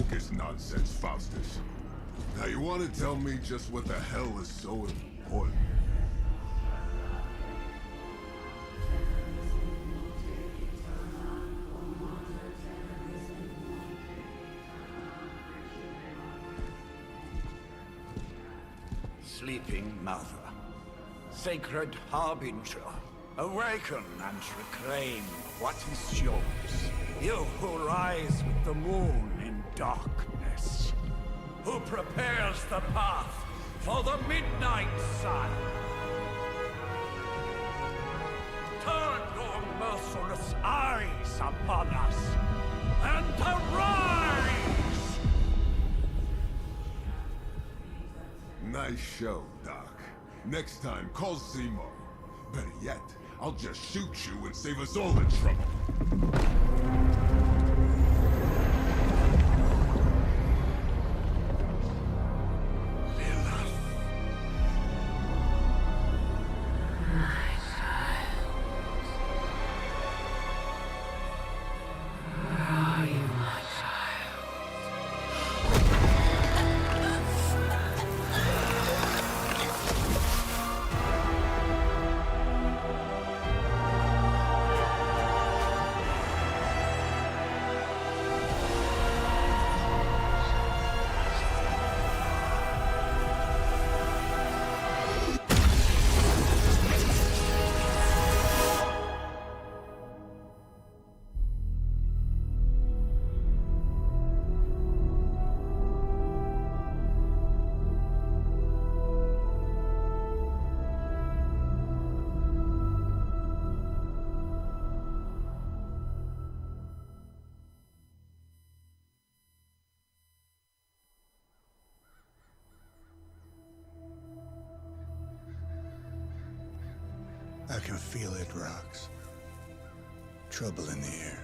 focus nonsense, Faustus. Now you want to tell me just what the hell is so important? Sleeping Mother, sacred harbinger, awaken and reclaim what is yours. You who rise with the moon in darkness, who prepares the path for the midnight sun. Turn your merciless eyes upon us, and arise! Nice show, Doc. Next time, call Seymour. Better yet, I'll just shoot you and save us all the trouble. I can feel it, Rox. Trouble in the air.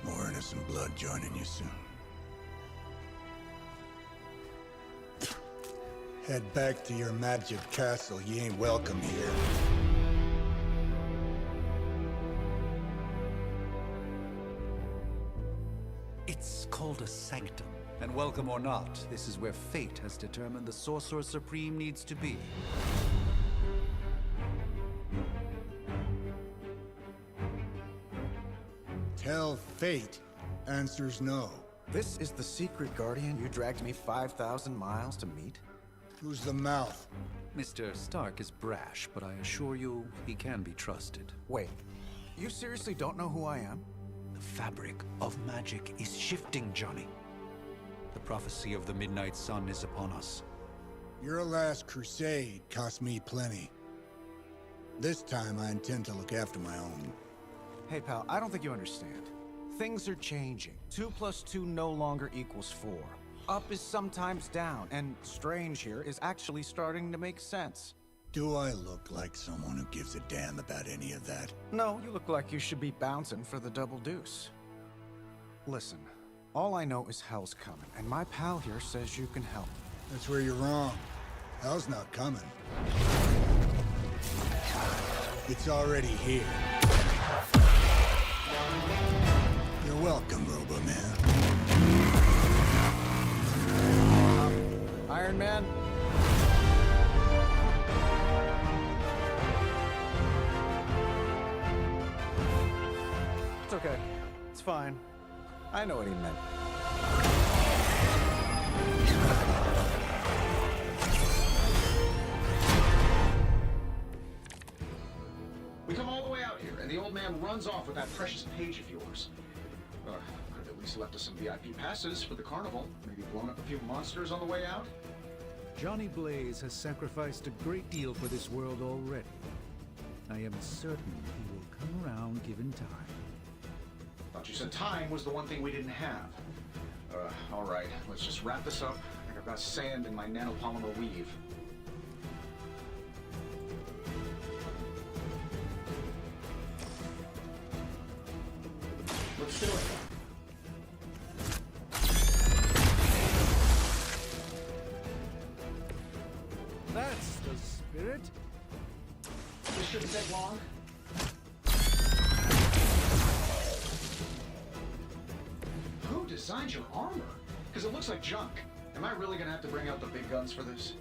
More innocent blood joining you soon. Head back to your magic castle. You ain't welcome here. It's called a sanctum. And welcome or not, this is where fate has determined the Sorcerer Supreme needs to be. Tell fate. Answers no. This is the secret guardian you dragged me 5,000 miles to meet? Who's the mouth? Mr. Stark is brash, but I assure you, he can be trusted. Wait, you seriously don't know who I am? The fabric of magic is shifting, Johnny. The prophecy of the Midnight Sun is upon us. Your last crusade cost me plenty. This time I intend to look after my own. Hey pal, I don't think you understand. Things are changing. 2 + 2 no longer equals 4. Up is sometimes down, and strange here is actually starting to make sense. Do I look like someone who gives a damn about any of that? No, you look like you should be bouncing for the double deuce. Listen, all I know is hell's coming, and my pal here says you can help. That's where you're wrong. Hell's not coming. It's already here. You're welcome, Robo-Man. Iron Man? It's okay. It's fine. I know what he meant. We come all the way out here, and the old man runs off with that precious page of yours. Could have at least left us some VIP passes for the carnival. Maybe blown up a few monsters on the way out. Johnny Blaze has sacrificed a great deal for this world already. I am certain he will come around given time. Thought you said time was the one thing we didn't have. All right, let's just wrap this up. I think I've got sand in my nanopolymer weave. Let's do it. That's the spirit. This shouldn't take long. Who redesigned your armor? Because it looks like junk. Am I really gonna have to bring out the big guns for this?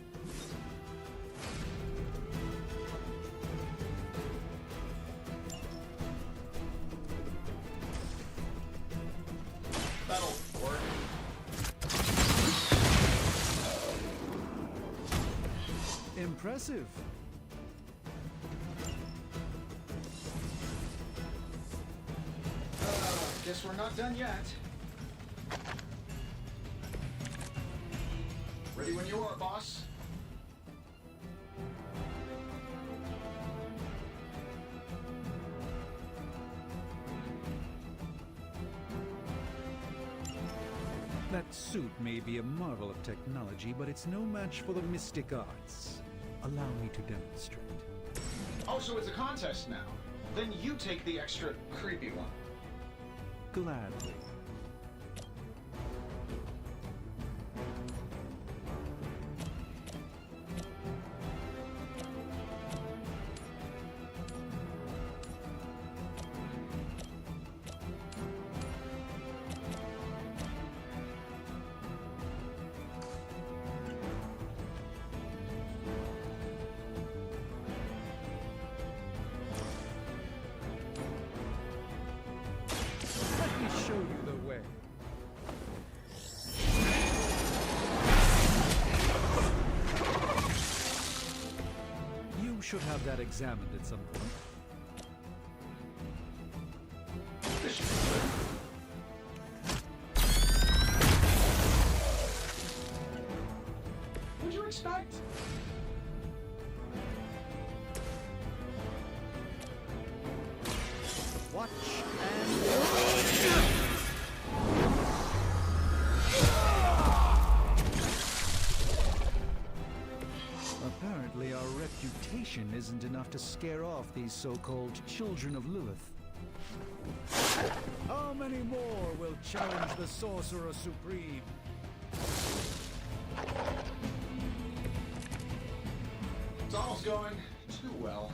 That'll work. Impressive. Guess we're not done yet. Ready when you are, boss. That suit may be a marvel of technology, but it's no match for the mystic arts. Allow me to demonstrate. Oh, so it's a contest now. Then you take the extra creepy one. Gladly. Let me show you the way. You should have that examined at some point. This should be good. What'd you expect? Watch and... Apparently our reputation isn't enough to scare off these so-called children of Lilith. How many more will challenge the Sorcerer Supreme? It's almost going too well.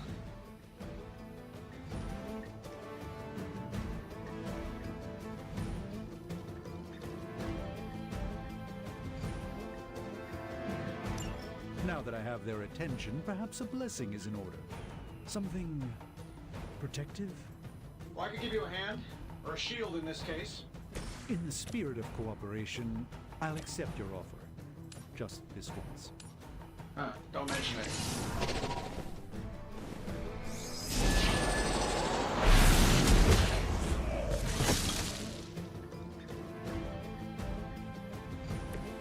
Now that I have their attention, perhaps a blessing is in order. Something protective? Well, I could give you a hand, or a shield in this case. In the spirit of cooperation, I'll accept your offer. Just this once. Huh, don't mention it.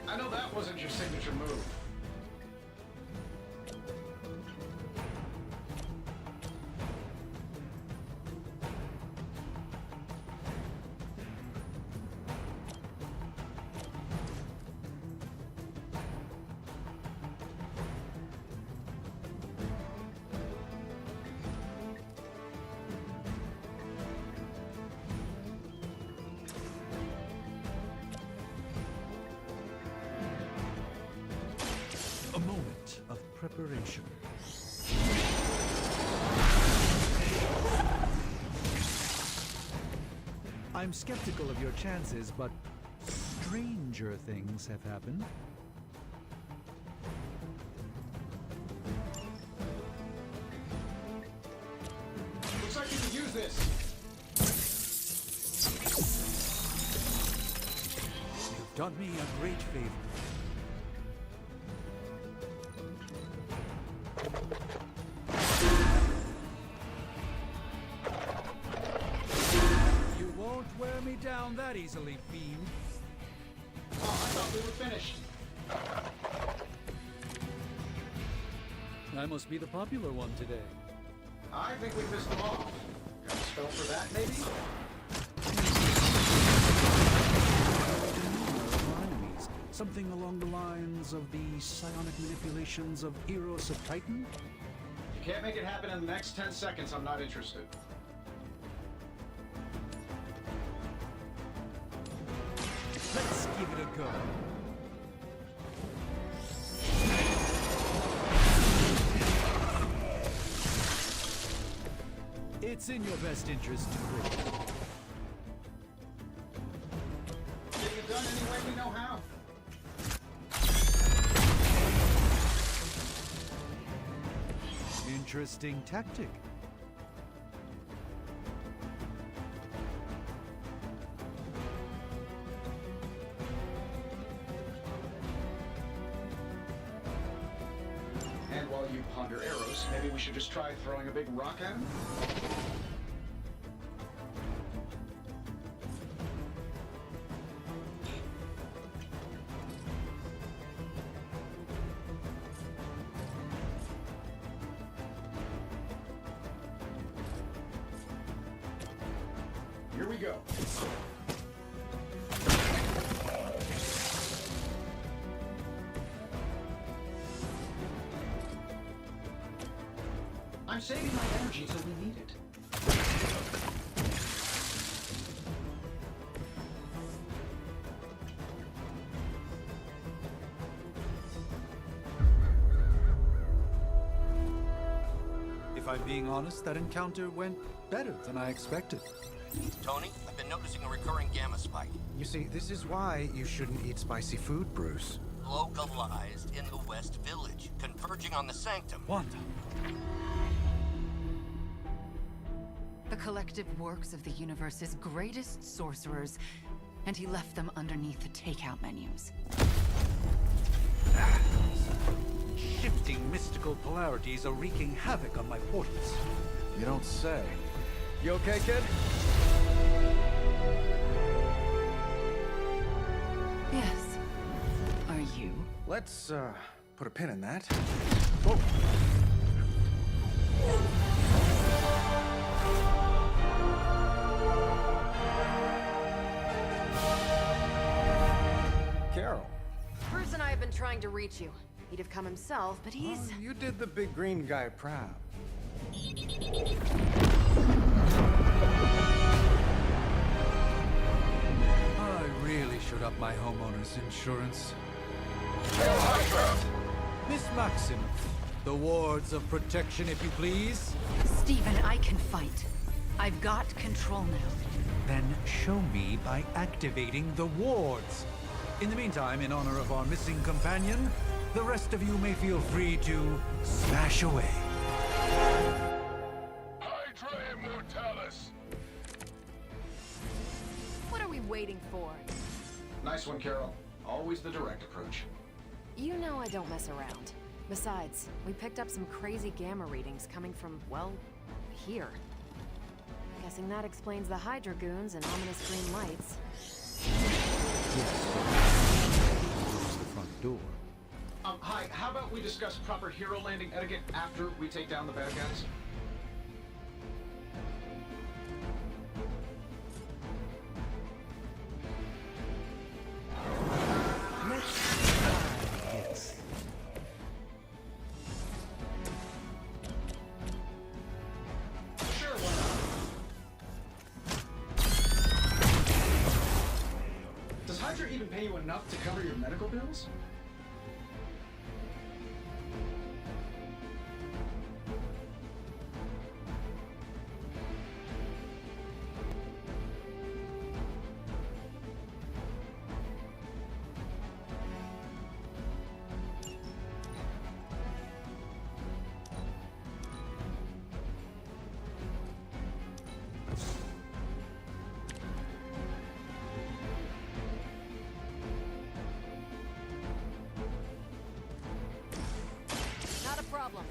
I know that wasn't your signature move. A moment of preparation. I'm skeptical of your chances, but stranger things have happened. Looks like you can use this. You've done me a great favor. You won't wear me down that easily, fiend. Oh, I thought we were finished. I must be the popular one today. I think we pissed them off. Got a spell for that, maybe? Our enemies. Something along the lines of the psionic manipulations of Eros of Titan? You can't make it happen in the next 10 seconds, I'm not interested. Let's give it a go. It's in your best interest to quit. Getting a way we know how. Interesting tactic. And while you ponder arrows, maybe we should just try throwing a big rock at him? Here we go. I'm saving my energy till we need it. If I'm being honest, that encounter went better than I expected. Tony, I've been noticing a recurring gamma spike. You see, this is why you shouldn't eat spicy food, Bruce. Localized in the West Village, converging on the Sanctum. Wanda. The collective works of the universe's greatest sorcerers, and he left them underneath the takeout menus. Shifting mystical polarities are wreaking havoc on my portals. You don't say. You okay, kid? Yes. Are you? Let's, put a pin in that. Whoa. Carol. Bruce and I have been trying to reach you. He'd have come himself, but he's... Oh, you did the big green guy proud. I really should up my homeowner's insurance. Miss Maxim, the wards of protection, if you please. Stephen, I can fight. I've got control now. Then show me by activating the wards. In the meantime, in honor of our missing companion, the rest of you may feel free to smash away. Hydra Immortalis! What are we waiting for? Nice one, Carol. Always the direct approach. You know I don't mess around. Besides, we picked up some crazy gamma readings coming from, well, here. Guessing that explains the Hydra goons and ominous green lights. Close the front door. Hi, how about we discuss proper hero landing etiquette after we take down the bad guys? Yes. Sure, why not? Does Hydra even pay you enough to cover your medical bills? Not a problem.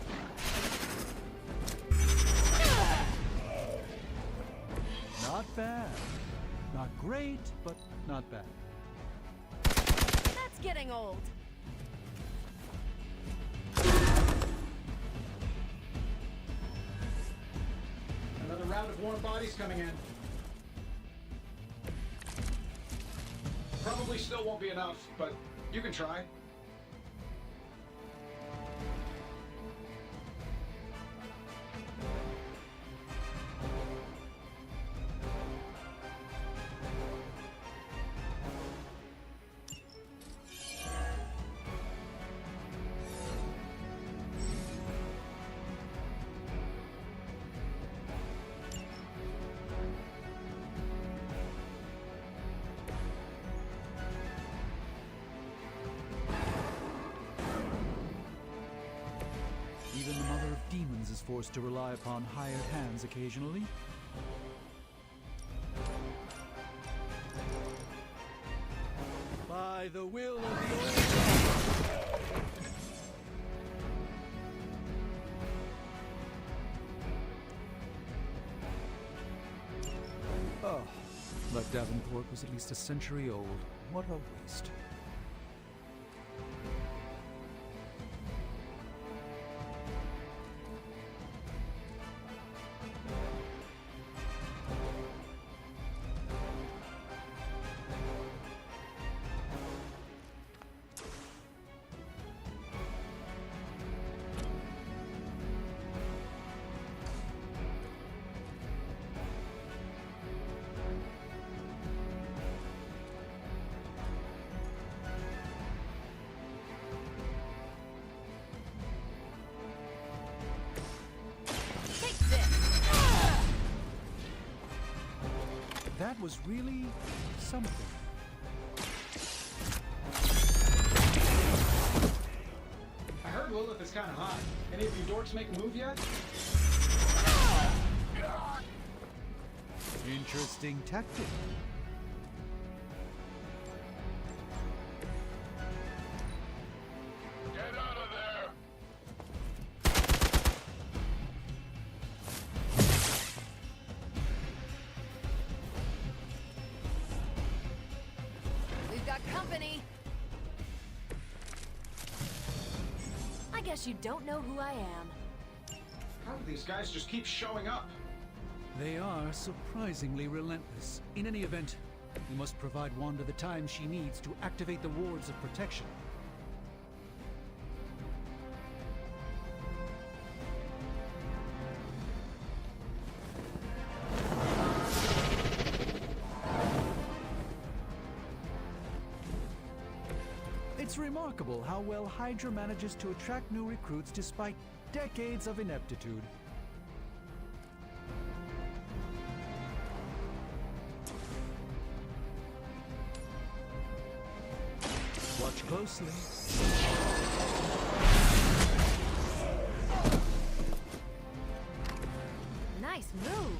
Not bad. Not great, but not bad. That's getting old. Another round of warm bodies coming in. Probably still won't be enough, but you can try. forced to rely upon hired hands occasionally. By the will of the old Oh, that Davenport was at least a century old. What a waste. That was really something. I heard Lilith is kind of hot. Any of you dorks make a move yet? Interesting tactic. Get out of there! We've got company. I guess you don't know who I am. How do these guys just keep showing up? They are surprisingly relentless. In any event, we must provide Wanda the time she needs to activate the wards of protection. It's remarkable how well Hydra manages to attract new recruits despite decades of ineptitude. Watch closely. Nice move.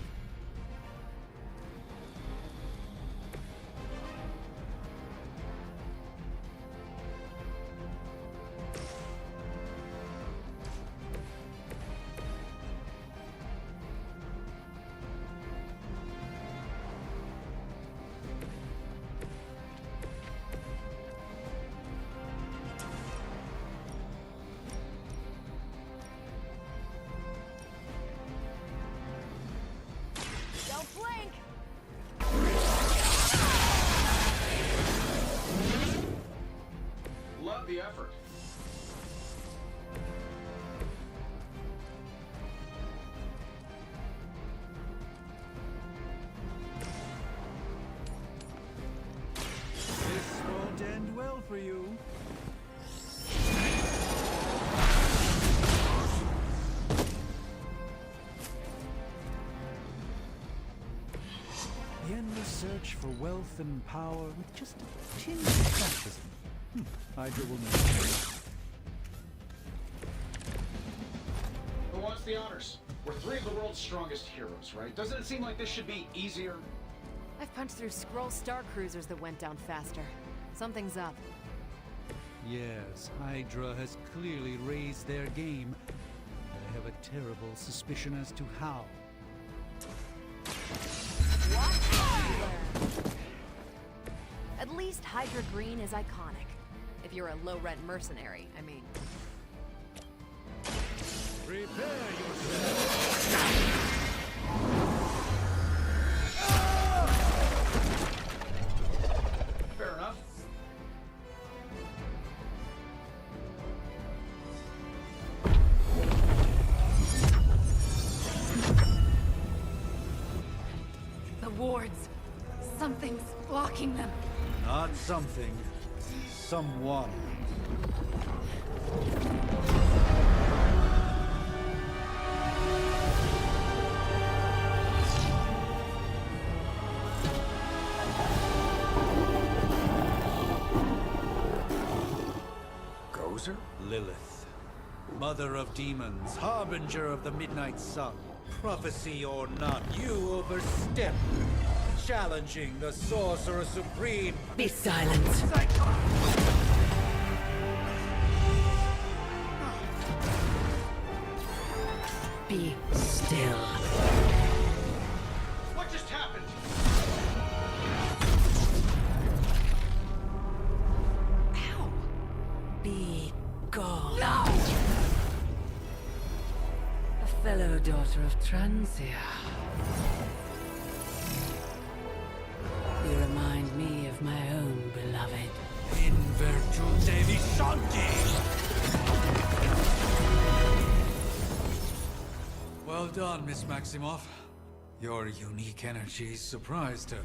Don't blink! Love the effort. This won't end well for you. The endless search for wealth and power with just a tinge of fascism. Hydra will know. Who wants the honors? We're three of the world's strongest heroes, right? Doesn't it seem like this should be easier? I've punched through Skrull star cruisers that went down faster. Something's up. Yes, Hydra has clearly raised their game. I have a terrible suspicion as to how. At least Hydra Green is iconic. If you're a low-rent mercenary, I mean. Prepare yourself! Fair enough. The wards. Something's blocking them. Not something. Someone. Gozer? Lilith. Mother of demons, harbinger of the midnight sun, prophecy or not, you overstep, challenging the Sorcerer Supreme. Be silent. Be still. What just happened? Ow! Be gone. No! A fellow daughter of Transia. You remind me of my own beloved. In virtù Devi Shanti! Well done, Miss Maximoff. Your unique energy surprised her.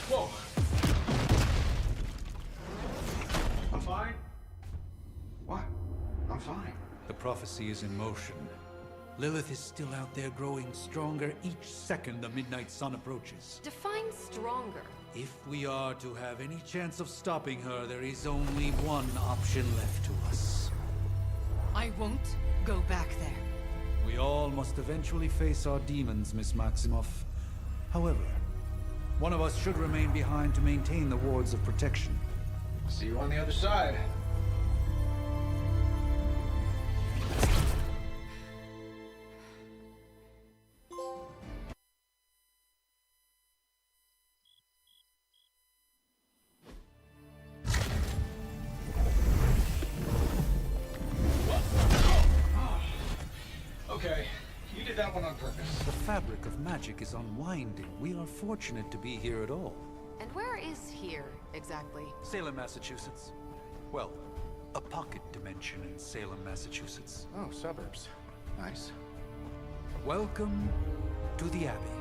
Whoa! I'm fine. What? I'm fine. The prophecy is in motion. Lilith is still out there growing stronger each second the midnight sun approaches. Define stronger. If we are to have any chance of stopping her, there is only one option left to us. I won't go back there. We all must eventually face our demons, Miss Maximoff. However, one of us should remain behind to maintain the wards of protection. See you on the other side. Okay, you did that one on purpose. The fabric of magic is unwinding. We are fortunate to be here at all. And where is here, exactly? Salem, Massachusetts. Well, a pocket dimension in Salem, Massachusetts. Oh, suburbs. Nice. Welcome to the Abbey.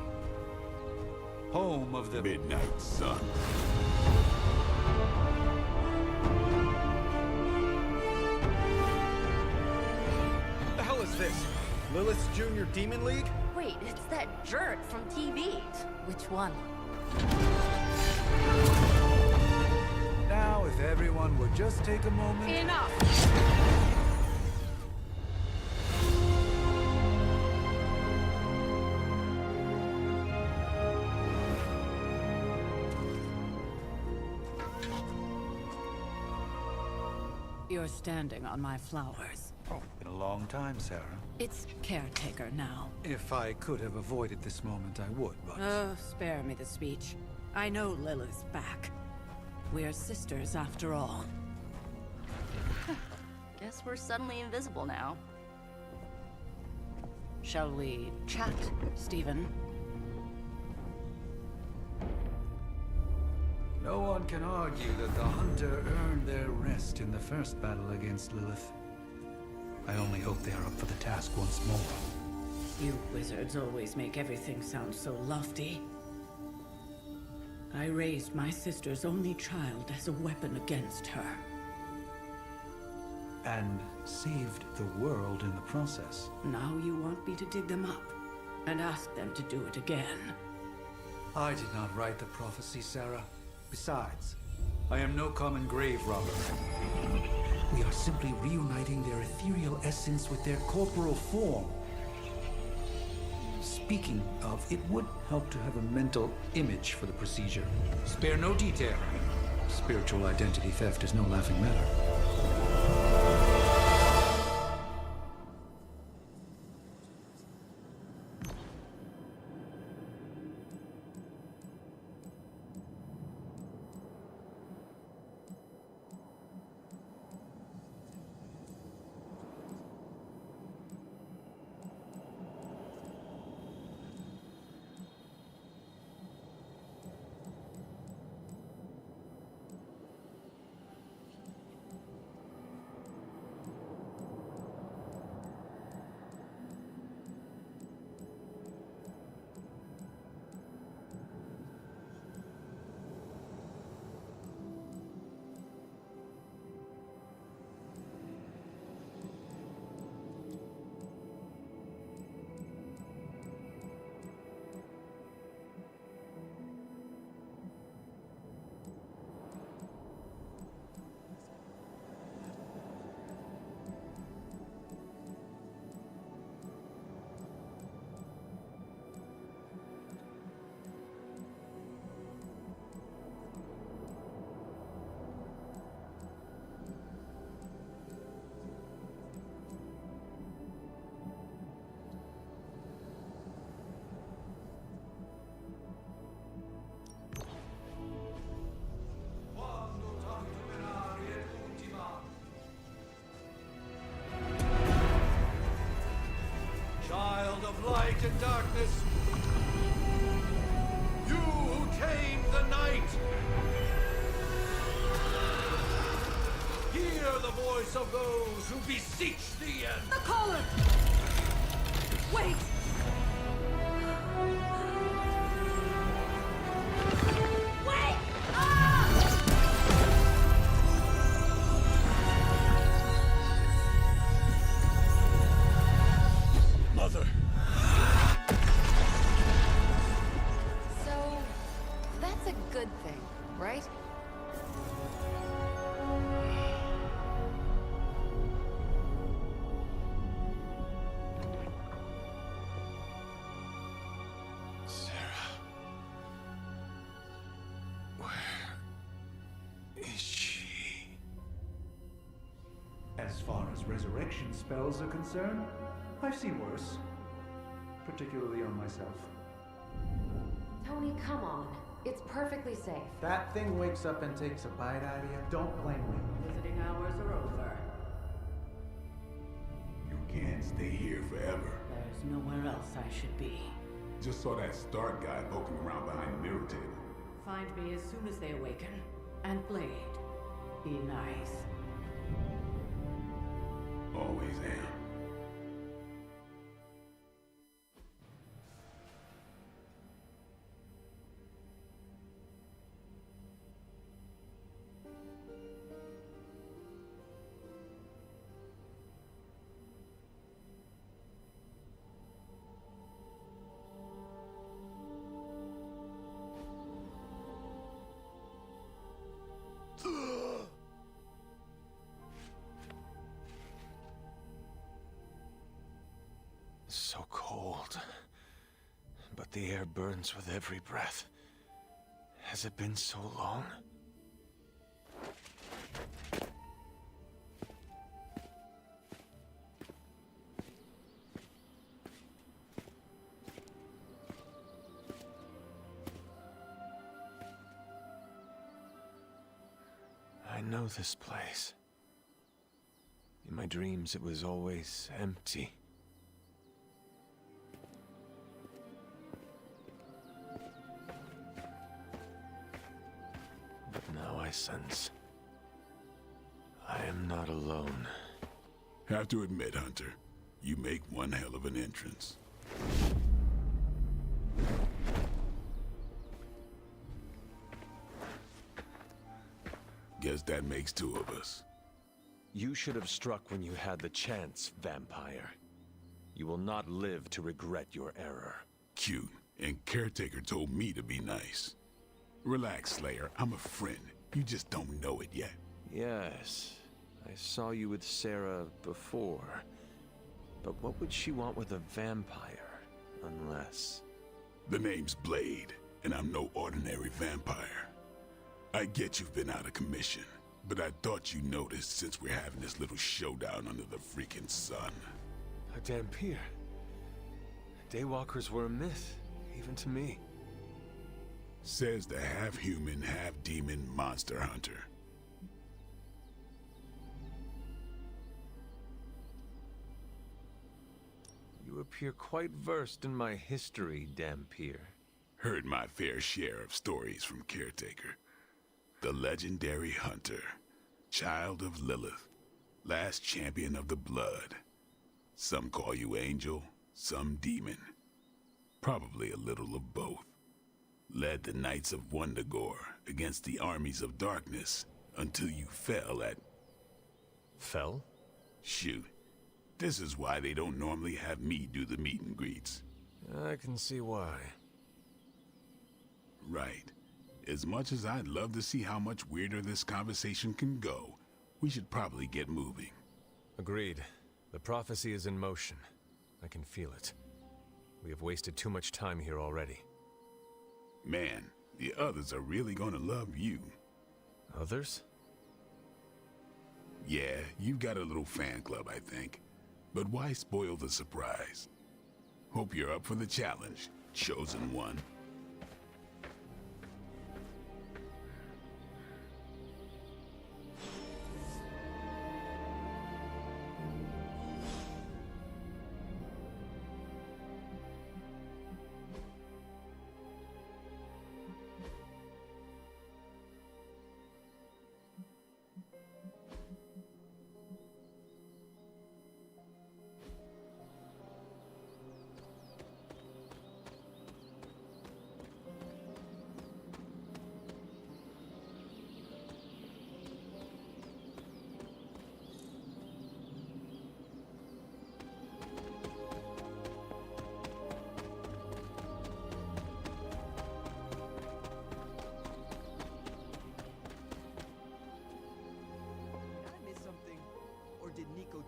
Home of the Midnight Sun. What the hell is this? Lilith's Junior Demon League? Wait, it's that jerk from TV. Which one? Now, if everyone would just take a moment... Enough! You're standing on my flowers. Oh, been a long time, Sarah. It's caretaker now. If I could have avoided this moment, I would, but... Oh, spare me the speech. I know Lilith's back. We're sisters after all. Guess we're suddenly invisible now. Shall we chat, Stephen? No one can argue that the Hunter earned their rest in the first battle against Lilith. I only hope they are up for the task once more. You wizards always make everything sound so lofty. I raised my sister's only child as a weapon against her. And saved the world in the process. Now you want me to dig them up and ask them to do it again. I did not write the prophecy, Sarah. Besides, I am no common grave robber. We are simply reuniting their ethereal essence with their corporal form. Speaking of, it would help to have a mental image for the procedure. Spare no detail. Spiritual identity theft is no laughing matter. light and darkness. You who tame the night. Hear the voice of those who beseech the end. The caller! Wait! Wait! Mother! So, that's a good thing, right? Sarah. Where is she? As far as resurrection spells are concerned, I've seen worse. Particularly on myself. Tony, come on. It's perfectly safe. That thing wakes up and takes a bite out of you. Don't blame me. Visiting hours are over. You can't stay here forever. There's nowhere else I should be. Just saw that Stark guy poking around behind the mirror table. Find me as soon as they awaken. And Blade, be nice. Always am. So cold. But the air burns with every breath. Has it been so long? I know this place. In my dreams, it was always empty. But now I sense I am not alone. Have to admit, Hunter, you make one hell of an entrance. Guess that makes two of us. You should have struck when you had the chance, vampire. You will not live to regret your error. Cute, and Caretaker told me to be nice. Relax, Slayer. I'm a friend. You just don't know it yet. Yes, I saw you with Sarah before. But what would she want with a vampire, unless... The name's Blade, and I'm no ordinary vampire. I get you've been out of commission, but I thought you noticed since we're having this little showdown under the freaking sun. Dampier. Daywalkers were a myth, even to me. Says the half-human, half-demon monster hunter. You appear quite versed in my history, Dampier. Heard my fair share of stories from Caretaker. The legendary hunter, child of Lilith, last champion of the blood. Some call you angel, some demon. Probably a little of both. Led the Knights of Wundagore against the armies of darkness until you fell at... Fell? Shoot. This is why they don't normally have me do the meet and greets. I can see why. Right. As much as I'd love to see how much weirder this conversation can go, we should probably get moving. Agreed. The prophecy is in motion. I can feel it. We have wasted too much time here already. Man, the others are really gonna love you. Others? Yeah, you've got a little fan club, I think. But why spoil the surprise? Hope you're up for the challenge, chosen one.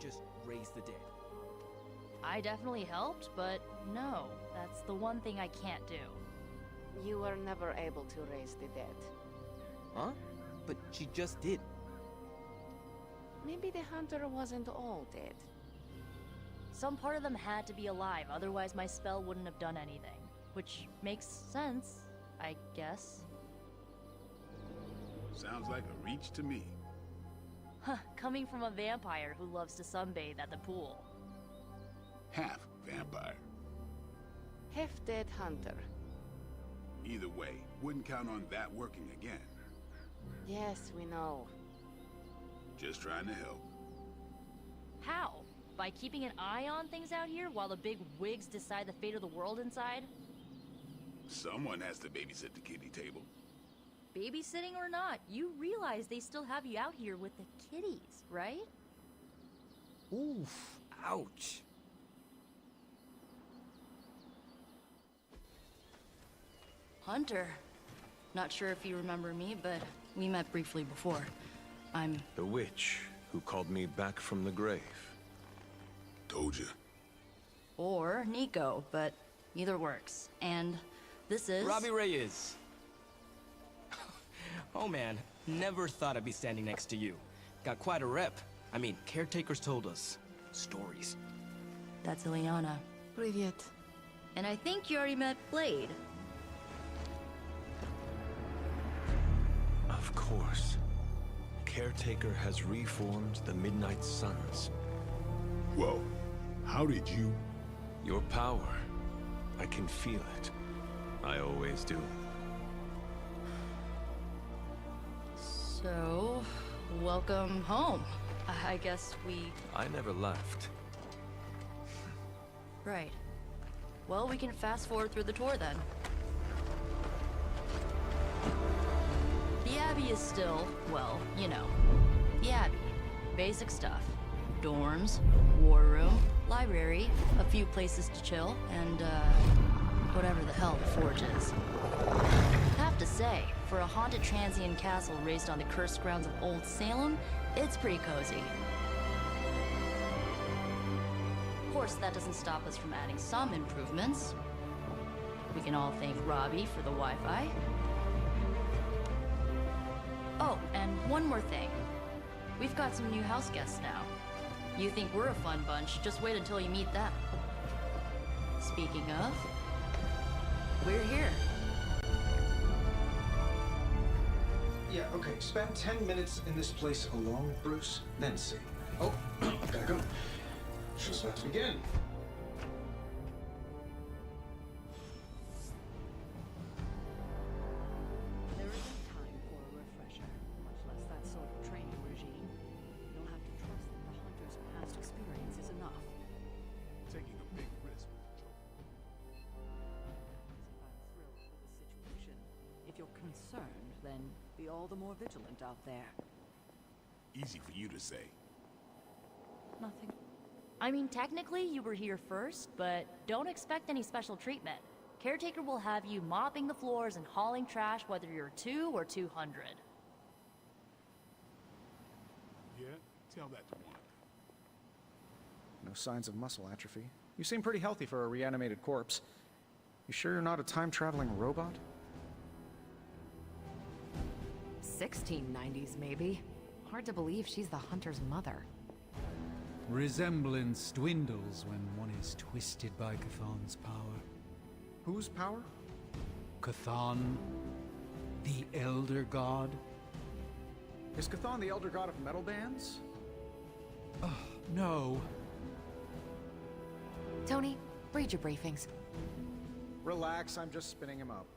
just raise the dead? I definitely helped, but no, that's the one thing I can't do. You were never able to raise the dead. Huh? But she just did. Maybe the hunter wasn't all dead. Some part of them had to be alive, otherwise my spell wouldn't have done anything. Which makes sense, I guess. Sounds like a reach to me. Huh, coming from a vampire who loves to sunbathe at the pool. Half vampire. Half-dead hunter. Either way, wouldn't count on that working again. Yes, we know. Just trying to help. How? By keeping an eye on things out here while the big wigs decide the fate of the world inside? Someone has to babysit the kiddie table. Babysitting or not, you realize they still have you out here with the kiddies, right? Oof. Ouch. Hunter. Not sure if you remember me, but we met briefly before. I'm... The witch who called me back from the grave. Told you. Or Nico, but either works. And this is... Robbie Reyes. Oh man, never thought I'd be standing next to you. Got quite a rep. I mean, caretakers told us stories. That's Ileana. Привет. And I think you already met Blade. Of course. Caretaker has reformed the Midnight Suns. Whoa. How did you... Your power. I can feel it. I always do. So, welcome home. I guess we... I never left. Right. Well, we can fast forward through the tour then. The Abbey is still, well, you know, the Abbey. Basic stuff. Dorms, war room, library, a few places to chill, and, whatever the hell the Forge is. Have to say, for a haunted transient castle raised on the cursed grounds of Old Salem, it's pretty cozy. Of course, that doesn't stop us from adding some improvements. We can all thank Robbie for the Wi-Fi. Oh, and one more thing. We've got some new house guests now. You think we're a fun bunch, just wait until you meet them. Speaking of, we're here. Yeah, okay. Spend 10 minutes in this place alone, Bruce, then see. Oh, gotta go. Show's about to begin. There isn't time for a refresher, much less that sort of training regime. You'll have to trust that the hunter's past experience is enough. Taking a big risk. Isn't that thrilled with the situation? If you're concerned, then be all the more vigilant out there. Easy for you to say. Nothing. I mean, technically, you were here first, but don't expect any special treatment. Caretaker will have you mopping the floors and hauling trash whether you're 2 or 200. Yeah? Tell that to one. No signs of muscle atrophy. You seem pretty healthy for a reanimated corpse. You sure you're not a time-traveling robot? 1690s, maybe. Hard to believe she's the hunter's mother. Resemblance dwindles when one is twisted by Chthon's power. Whose power? Chthon, the Elder God. Is Chthon the elder god of metal bands? No. Tony, read your briefings. Relax, I'm just spinning him up.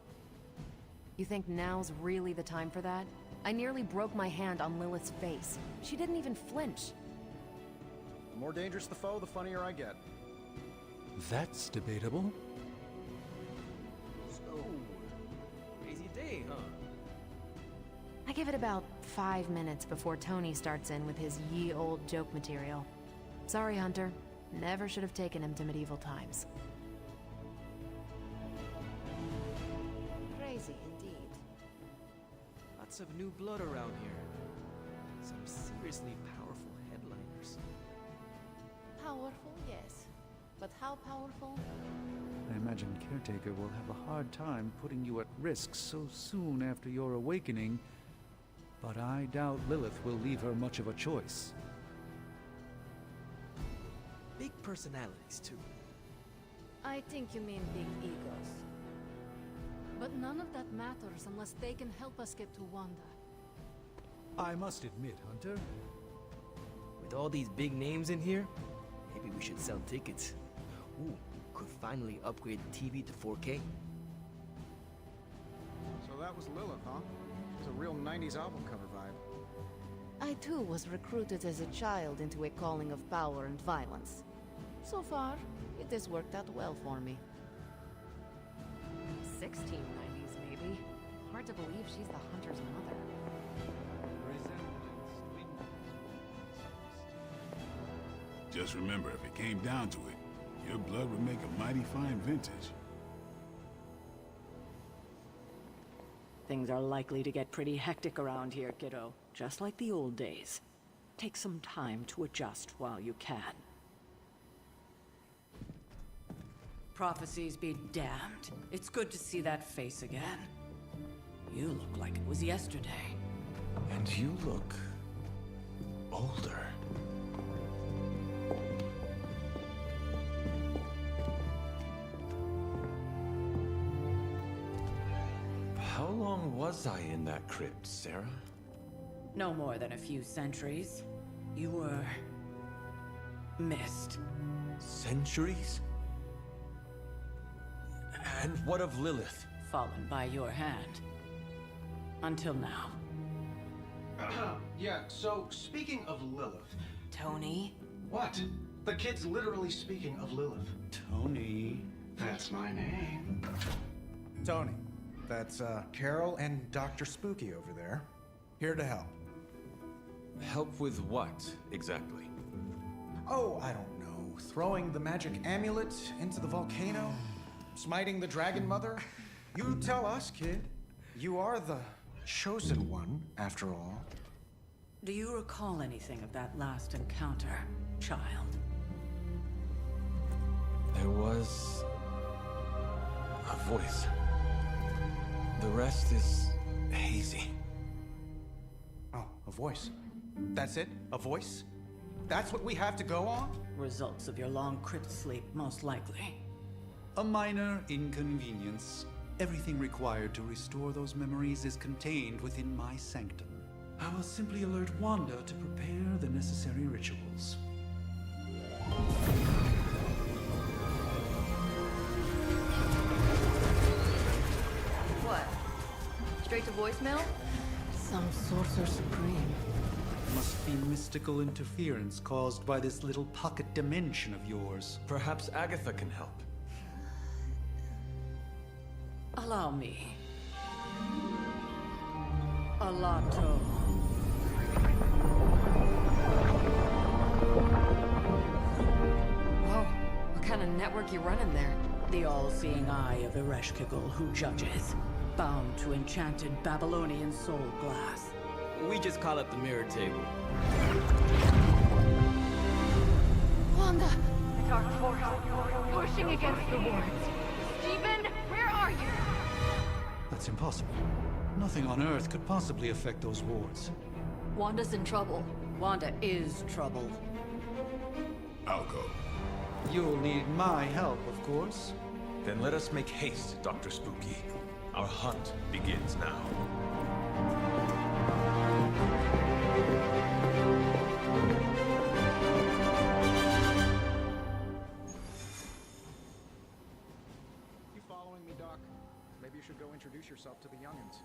You think now's really the time for that? I nearly broke my hand on Lilith's face. She didn't even flinch. The more dangerous the foe, the funnier I get. That's debatable. So, crazy day, huh? I give it about 5 minutes before Tony starts in with his ye old joke material. Sorry, Hunter. Never should have taken him to medieval times. Crazy indeed. Lots of new blood around here. Some seriously powerful headliners. Powerful, yes. But how powerful? I imagine Caretaker will have a hard time putting you at risk so soon after your awakening, but I doubt Lilith will leave her much of a choice. Big personalities, too. I think you mean big egos. But none of that matters unless they can help us get to Wanda. I must admit, Hunter, With all these big names in here, maybe we should sell tickets. Ooh, could finally upgrade the TV to 4K. So that was Lilith, huh? It's a real 90s album cover vibe. I too was recruited as a child into a calling of power and violence. So far, it has worked out well for me. 1690s, maybe. Hard to believe she's the Hunter's mother. Just remember, if it came down to it, your blood would make a mighty fine vintage. Things are likely to get pretty hectic around here, kiddo. Just like the old days. Take some time to adjust while you can. Prophecies be damned. It's good to see that face again. You look like it was yesterday. And you look older. How long was I in that crypt, Sarah? No more than a few centuries. You were... missed. Centuries? And what of Lilith? Fallen by your hand. Until now. Yeah, so speaking of Lilith... Tony? What? The kid's literally speaking of Lilith. Tony. That's my name. Tony, that's Carol and Dr. Spooky over there. Here to help. Help with what, exactly? Oh, I don't know. Throwing the magic amulet into the volcano? Smiting the Dragon Mother? You tell us, kid. You are the chosen one, after all. Do you recall anything of that last encounter, child? There was... a voice. The rest is hazy. Oh, a voice. That's it? A voice? That's what we have to go on? Results of your long crypt sleep, most likely. A minor inconvenience. Everything required to restore those memories is contained within my sanctum. I will simply alert Wanda to prepare the necessary rituals. What? Straight to voicemail? Some sorcerer supreme. Must be mystical interference caused by this little pocket dimension of yours. Perhaps Agatha can help. Allow me. Alato. Whoa, what kind of network you running there? The all-seeing eye of Ereshkigal who judges. Bound to enchanted Babylonian soul glass. We just call it the mirror table. Wanda! The dark force, pushing against the wards. Stephen, where are you? That's impossible. Nothing on Earth could possibly affect those wards. Wanda's in trouble. Wanda is trouble. I'll go. You'll need my help, of course. Then let us make haste, Dr. Spooky. Our hunt begins now. You following me, Doc? Maybe you should go introduce yourself to the youngins.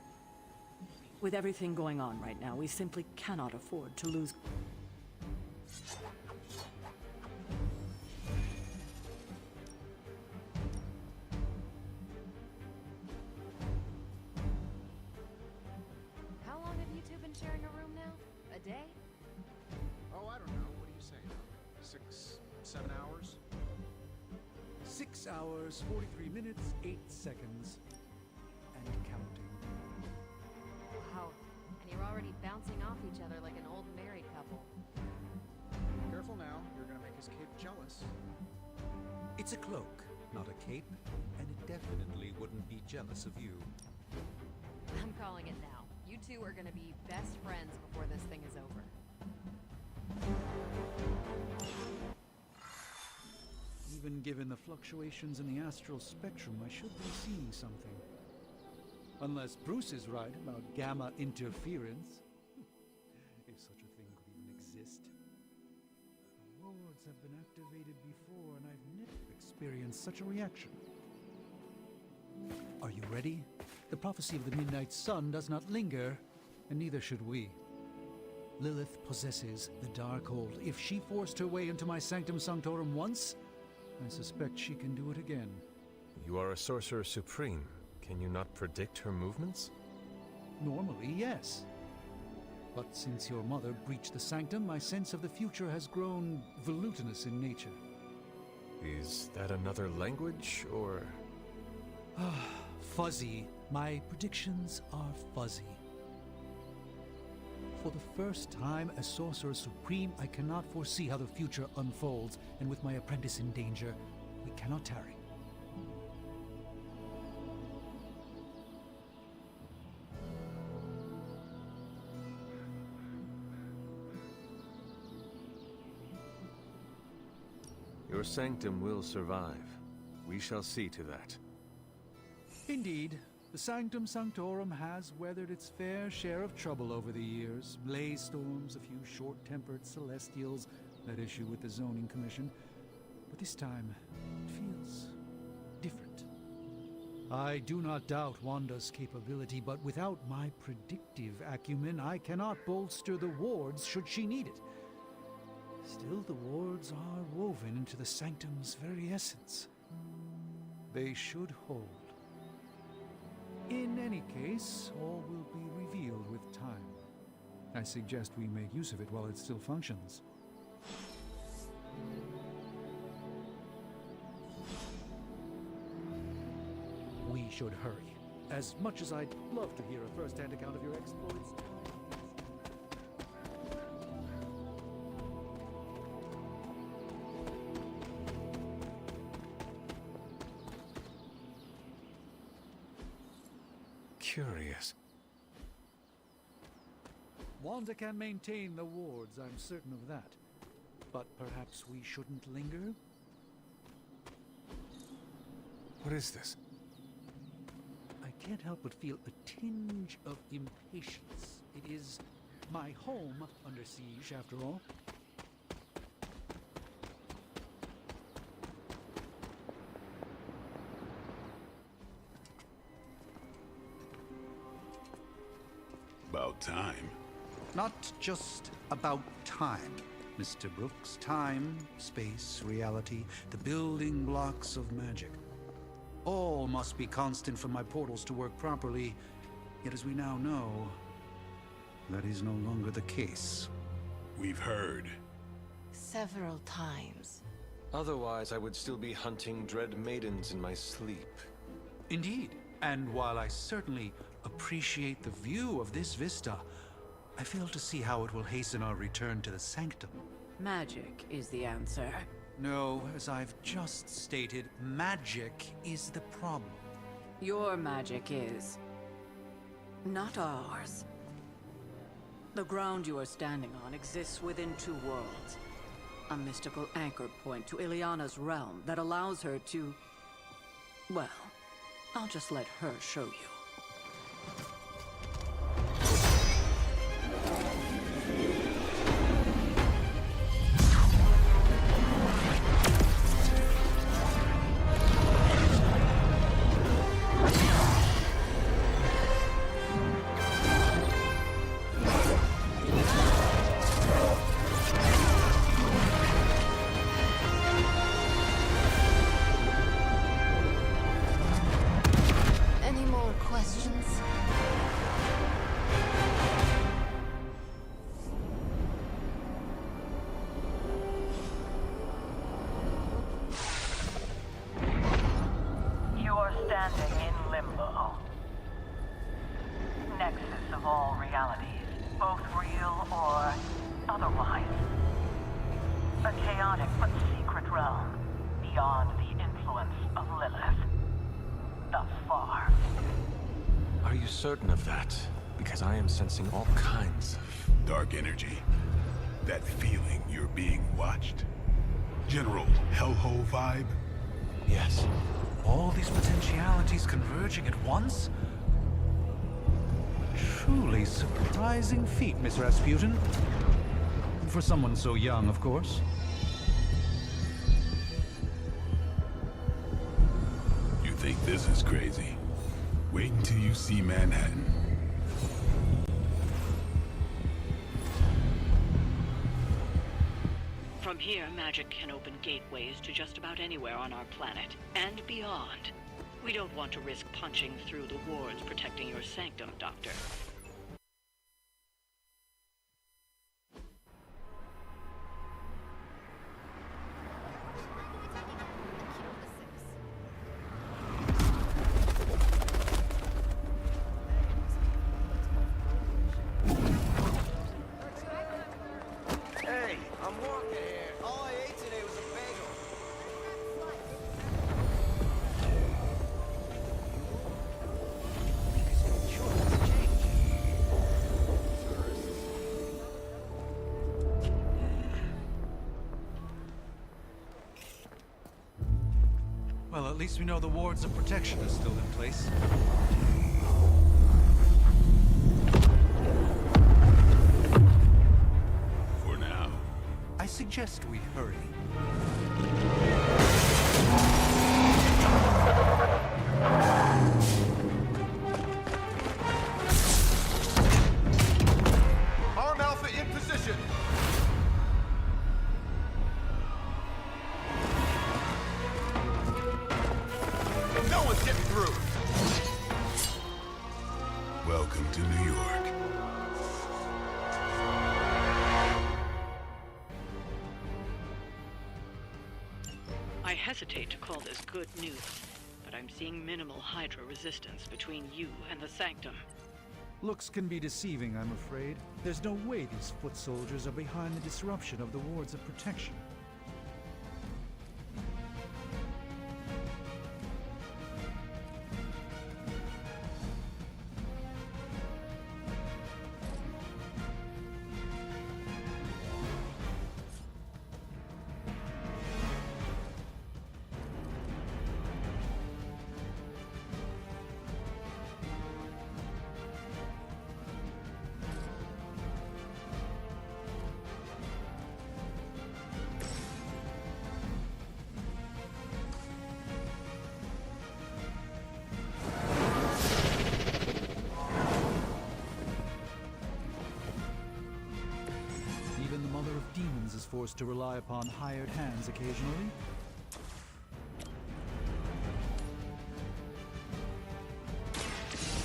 With everything going on right now, we simply cannot afford to lose... How long have you two been sharing a room now? A day? Oh, I don't know. What do you say? 6, 7 hours? 6 hours, 43 minutes, 8 seconds. And counting. Wow. And you're already bouncing off each other like an old married couple. Careful now. You're gonna make his kid jealous. It's a cloak, not a cape, and it definitely wouldn't be jealous of you. I'm calling it now. You two are gonna be best friends before this thing is over. Even given the fluctuations in the astral spectrum, I should be seeing something. Unless Bruce is right about gamma interference. If such a thing could even exist. The wards have been activated before, and I've never experienced such a reaction. Are you ready? The prophecy of the Midnight Sun does not linger, and neither should we. Lilith possesses the Darkhold. If she forced her way into my Sanctum Sanctorum once, I suspect she can do it again. You are a sorcerer supreme. Can you not predict her movements? Normally, yes. But since your mother breached the sanctum, my sense of the future has grown volutinous in nature. Is that another language, or...? Fuzzy. My predictions are fuzzy. For the first time as Sorcerer Supreme, I cannot foresee how the future unfolds, and with my apprentice in danger, we cannot tarry. Your sanctum will survive. We shall see to that. Indeed, the Sanctum Sanctorum has weathered its fair share of trouble over the years. Blaze storms, a few short-tempered celestials, that issue with the Zoning Commission. But this time, it feels different. I do not doubt Wanda's capability, but without my predictive acumen, I cannot bolster the wards should she need it. Still, the wards are woven into the Sanctum's very essence. They should hold. In any case, all will be revealed with time. I suggest we make use of it while it still functions. We should hurry. As much as I'd love to hear a first-hand account of your exploits. Curious. Wanda can maintain the wards, I'm certain of that. But perhaps we shouldn't linger? What is this? I can't help but feel a tinge of impatience. It is my home under siege, after all. About time. Not just about time, Mr. Brooks. Time, space, reality, the building blocks of magic. All must be constant for my portals to work properly, yet as we now know, that is no longer the case. We've heard. Several times. Otherwise, I would still be hunting dread maidens in my sleep. Indeed, and while I certainly appreciate the view of this vista, I fail to see how it will hasten our return to the Sanctum. Magic is the answer. No, as I've just stated, magic is the problem. Your magic is... not ours. The ground you are standing on exists within two worlds. A mystical anchor point to Ileana's realm that allows her to... well, I'll just let her show you. Any more questions? You are standing in limbo. Nexus of all realities, both real or otherwise. A chaotic but secret realm, the beyond the influence of Lilith. Thus far. Are you certain of that? Because I am sensing all kinds of... dark energy. That feeling you're being watched. General hellhole vibe. Yes. All these potentialities converging at once? Truly surprising feat, Miss Rasputin. For someone so young, of course. You think this is crazy? Wait until you see Manhattan. From here, magic can open gateways to just about anywhere on our planet, and beyond. We don't want to risk punching through the wards protecting your sanctum, Doctor. Hey, I'm walking here. All I ate today was a bagel. Well, at least we know the wards of protection are still in place. For now. I suggest we hurry. Arm Alpha in position. No one's getting through. Welcome to New York. I hesitate to call this good news, but I'm seeing minimal Hydra resistance between you and the Sanctum. Looks can be deceiving, I'm afraid. There's no way these foot soldiers are behind the disruption of the wards of protection. Even the Mother of Demons is forced to rely upon hired hands occasionally.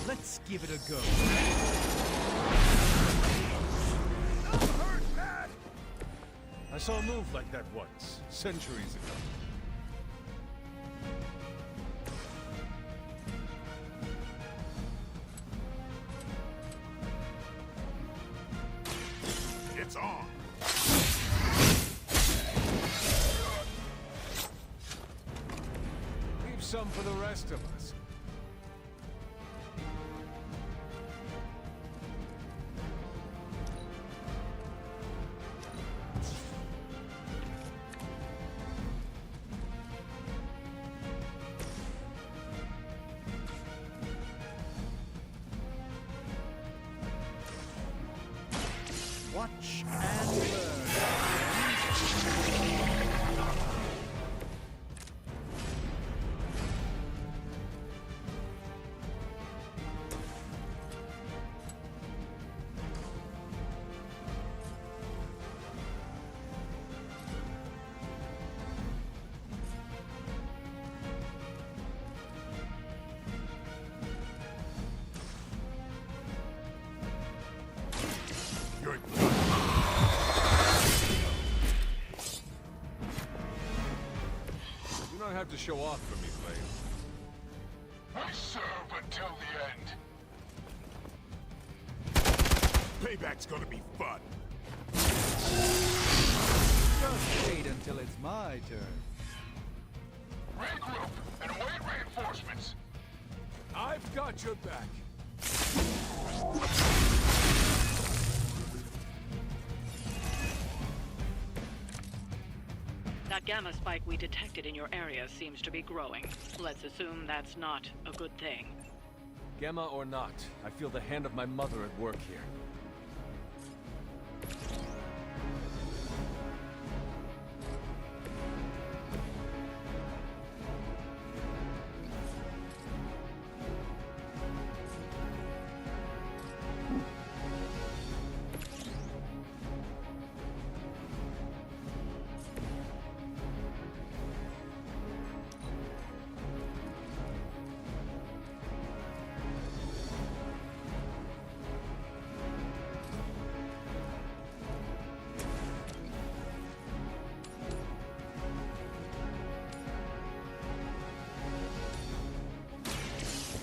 Let's give it a go. I saw a move like that once, centuries ago. It's on. Leave some for the rest of us. Watch and learn. You're You don't have to show off for me, Flame. I serve until the end. Payback's gonna be fun. Just wait until it's my turn. Regroup and await reinforcements. I've got your back. That gamma spike we detected in your area seems to be growing. Let's assume that's not a good thing. Gamma or not, I feel the hand of my mother at work here.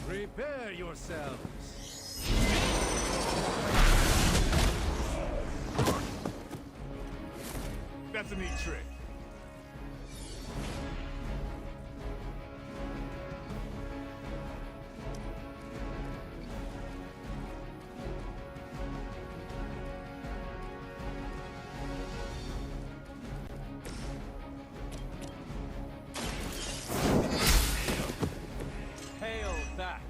Prepare yourselves. That's a neat trick. Hail that!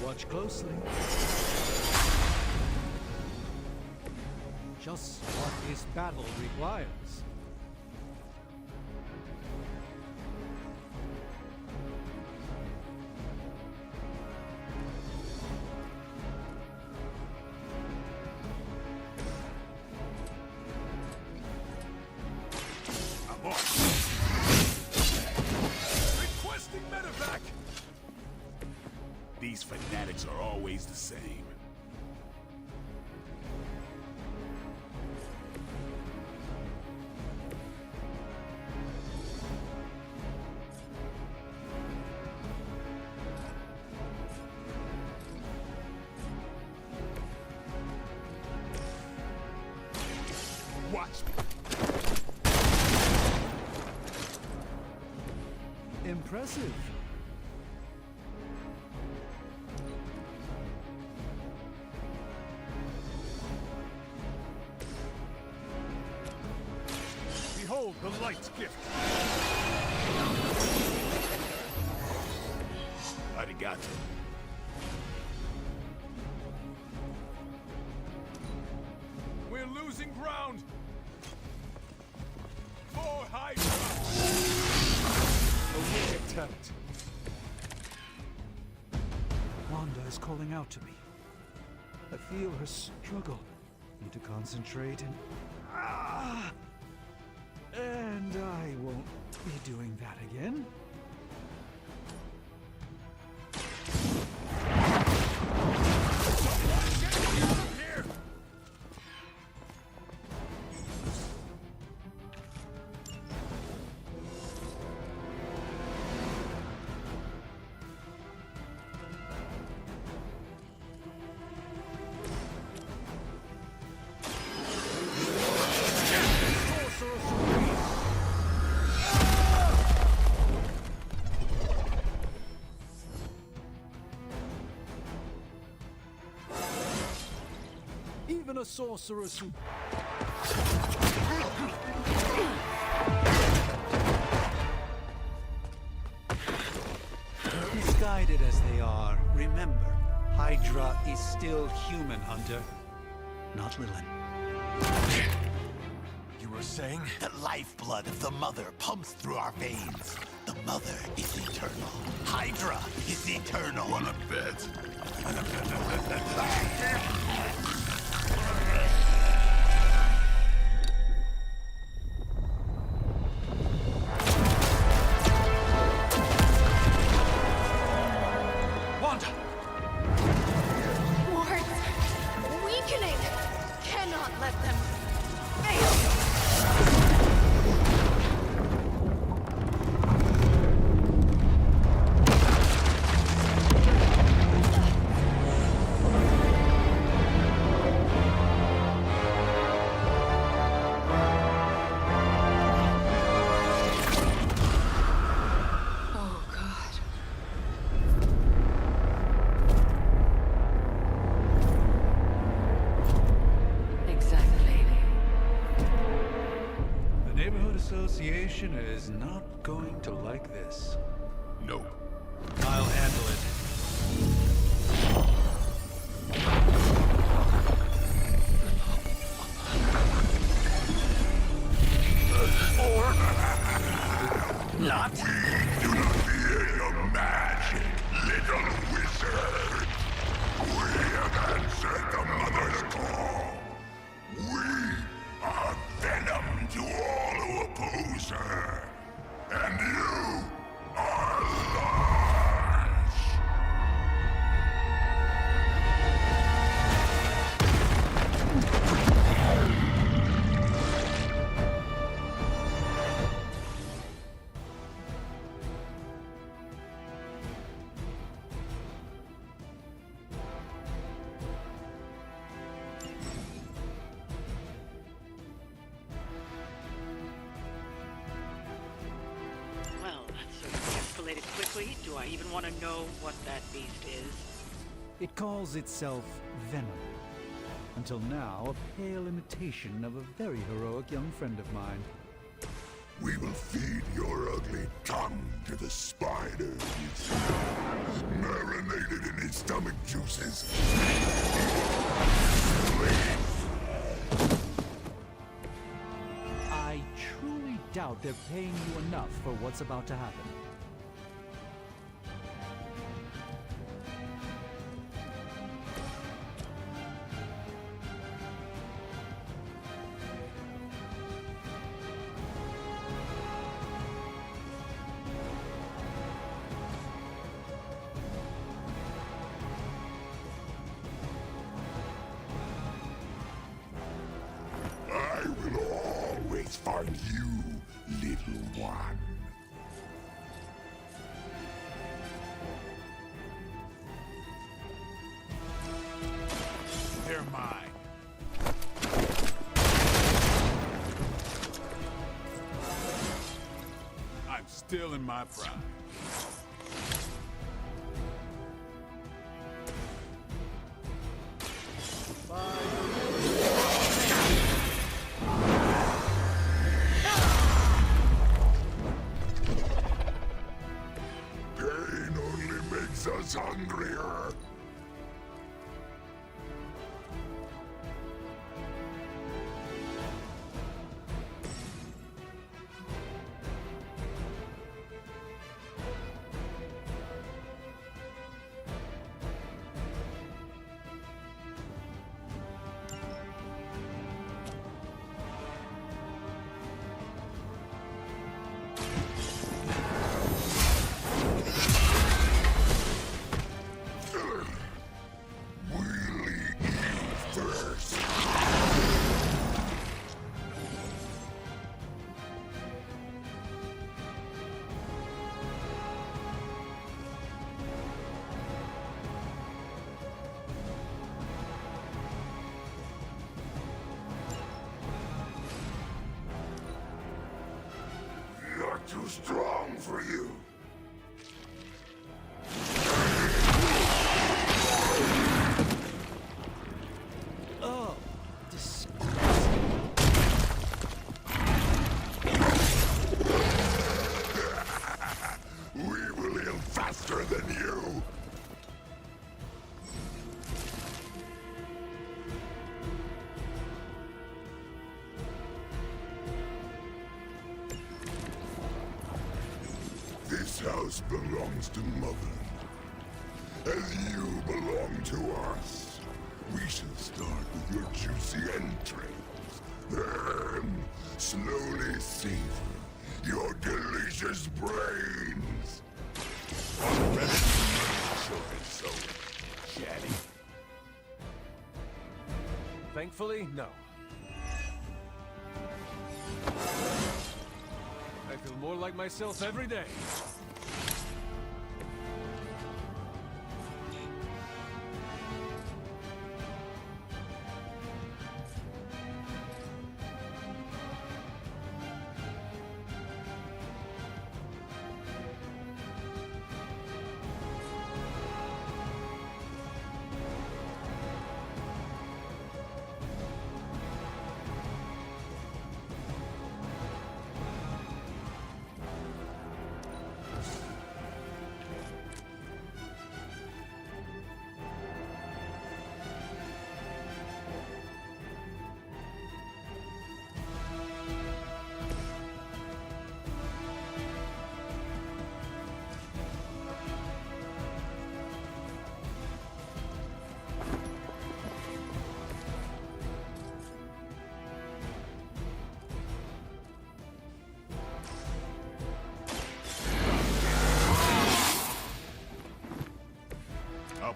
Watch closely. Just what this battle requires. I'm on. Requesting medevac! These fanatics are always the same. Watch me. Impressive. Behold the light's gift. Arigato. We're losing ground. For Hydra. A weak attempt. Wanda is calling out to me. I feel her struggle. Need to concentrate and... And I won't be doing that again. Even a sorceress who... Misguided as they are, remember, Hydra is still human, Hunter. Not Lilin. You were saying? The lifeblood of the Mother pumps through our veins. The Mother is eternal. Hydra is eternal. Wanna bet? Wanda! Wards! Weakening! Cannot let them fail! Word Association is not going to like this. Nope. I'll handle it. Or not. We do not fear your magic, little wizard. We have answered the Mother's call. We are venom to all who oppose her. And you are large. Well, that certainly escalated quickly. Do I even want to know what that beast is? It calls itself Venom. Until now, a pale imitation of a very heroic young friend of mine. We will feed your ugly tongue to the spiders. Marinated in his stomach juices. I truly doubt they're paying you enough for what's about to happen. I will always find you, little one. They're mine. I'm still in my prime. Pain only makes us hungrier. Not too strong for you. Oh, We will heal faster than you. This house belongs to Mother, as you belong to us. We shall start with your juicy entrails, then slowly savor your delicious brains. So chatty. Thankfully, no. I feel more like myself every day.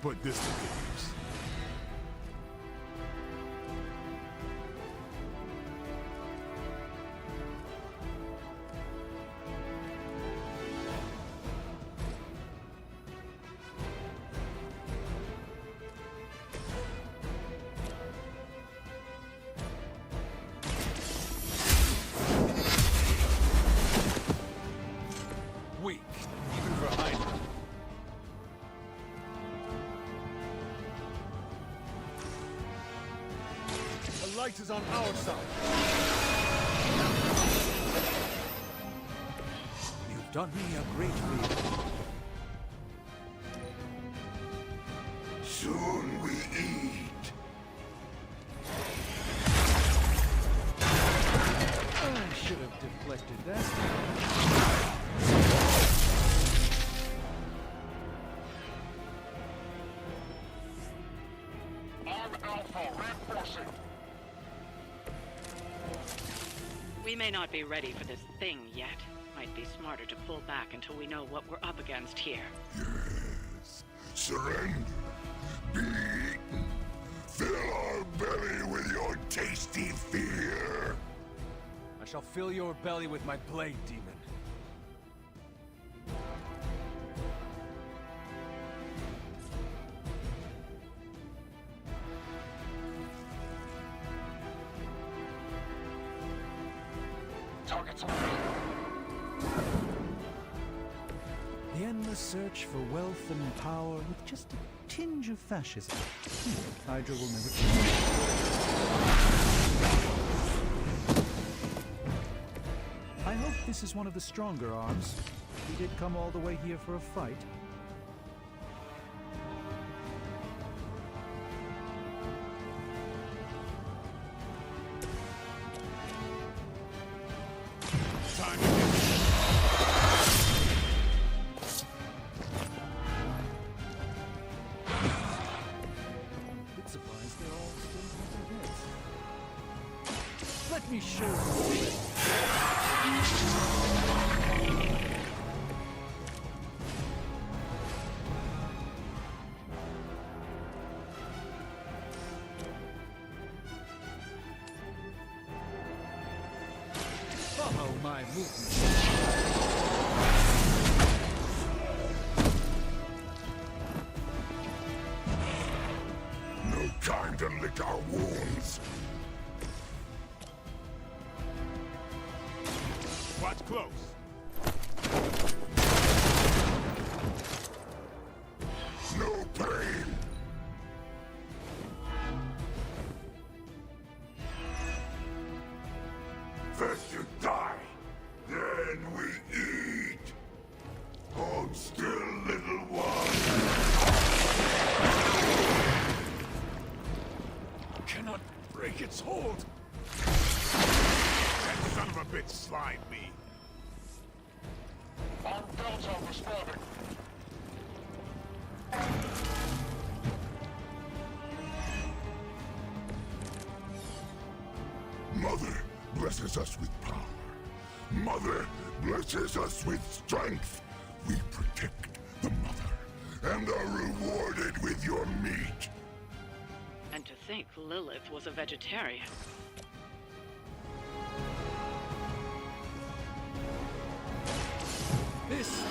put this to good use. Weak, even for Hiya. The light is on our side. You've done me a great favor. Soon we eat. I should have deflected that. We may not be ready for this thing yet. Might be smarter to pull back until we know what we're up against here. Yes. Surrender. Be eaten. Fill our belly with your tasty fear. I shall fill your belly with my blade, demon. Targets on The endless search for wealth and power with just a tinge of fascism. Hydra will never change. I hope this is one of the stronger arms. We did come all the way here for a fight. Bit surprised they're all still with their heads. Let me show you. Follow my movement. No time to lick our wounds. Watch close. No pain. First you die, then we eat. Hold still, little one. Cannot break its hold. That son of a bitch slimed me. On Delta responding. Mother blesses us with power. Mother blesses us with strength. We protect the mother and are rewarded with your meat. And to think Lilith was a vegetarian. This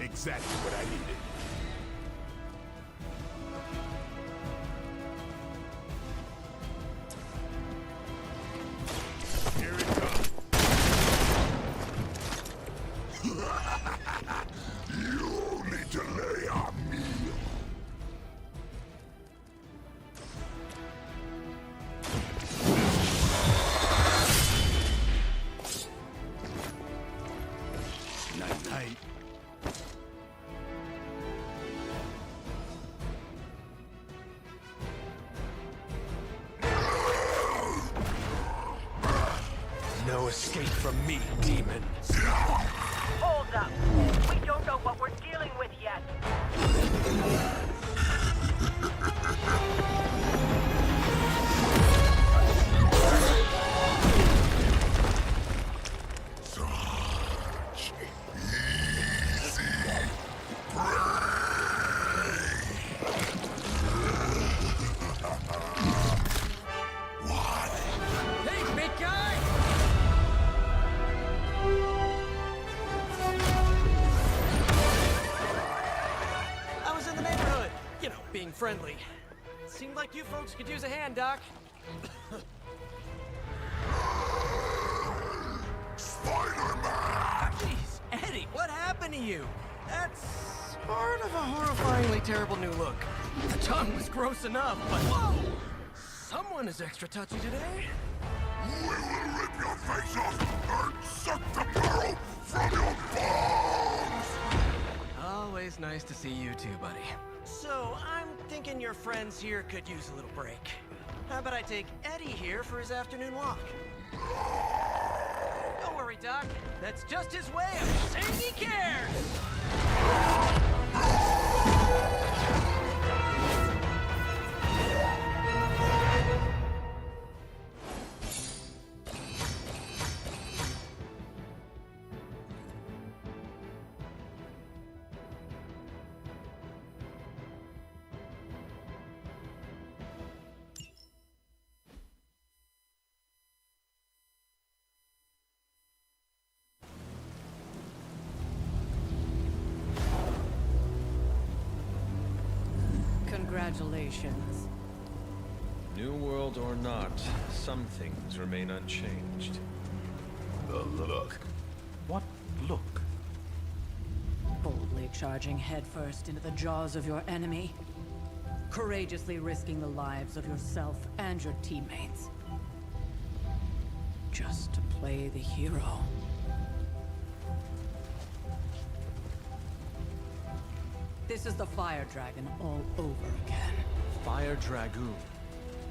Exactly what I needed. Here it comes. You only delay our meal. Night night. No escape from me, demon. Hold up. We don't know what we're dealing with yet. Hey, big guy! I was in the neighborhood. You know, being friendly. Seemed like you folks could use a hand, Doc. Spider-Man! Jeez, Eddie, what happened to you? That's sort of a horrifyingly terrible new look. The tongue was gross enough, but whoa! Someone is extra touchy today. We will rip your face off and suck the marrow from your bones! Always nice to see you too, buddy. So, I'm thinking your friends here could use a little break. How about I take Eddie here for his afternoon walk? Don't worry, Doc. That's just his way of saying he cares! Congratulations. New world or not, some things remain unchanged. The look. What look? Boldly charging headfirst into the jaws of your enemy. Courageously risking the lives of yourself and your teammates. Just to play the hero. This is the Fire Dragon all over again. Fire Dragoon.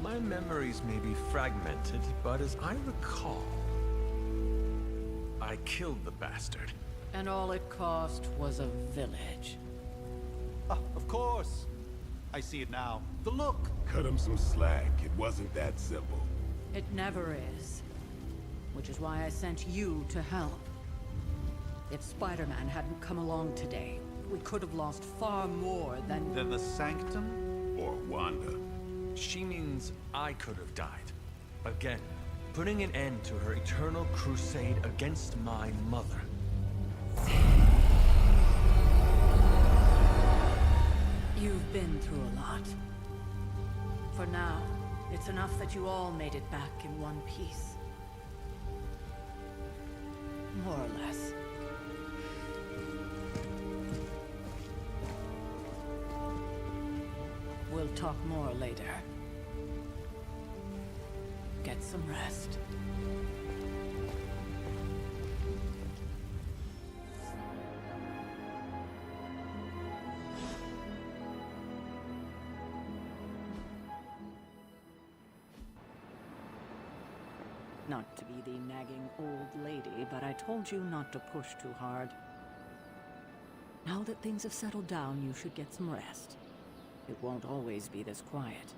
My memories may be fragmented, but as I recall, I killed the bastard. And all it cost was a village. Of course. I see it now. The look. Cut him some slack. It wasn't that simple. It never is. Which is why I sent you to help. If Spider-Man hadn't come along today, we could have lost far more than... Then the Sanctum? Or Wanda. She means I could have died. Again, putting an end to her eternal crusade against my mother. You've been through a lot. For now, it's enough that you all made it back in one piece. More or less. We'll talk more later. Get some rest. Not to be the nagging old lady, but I told you not to push too hard. Now that things have settled down, you should get some rest. It won't always be this quiet.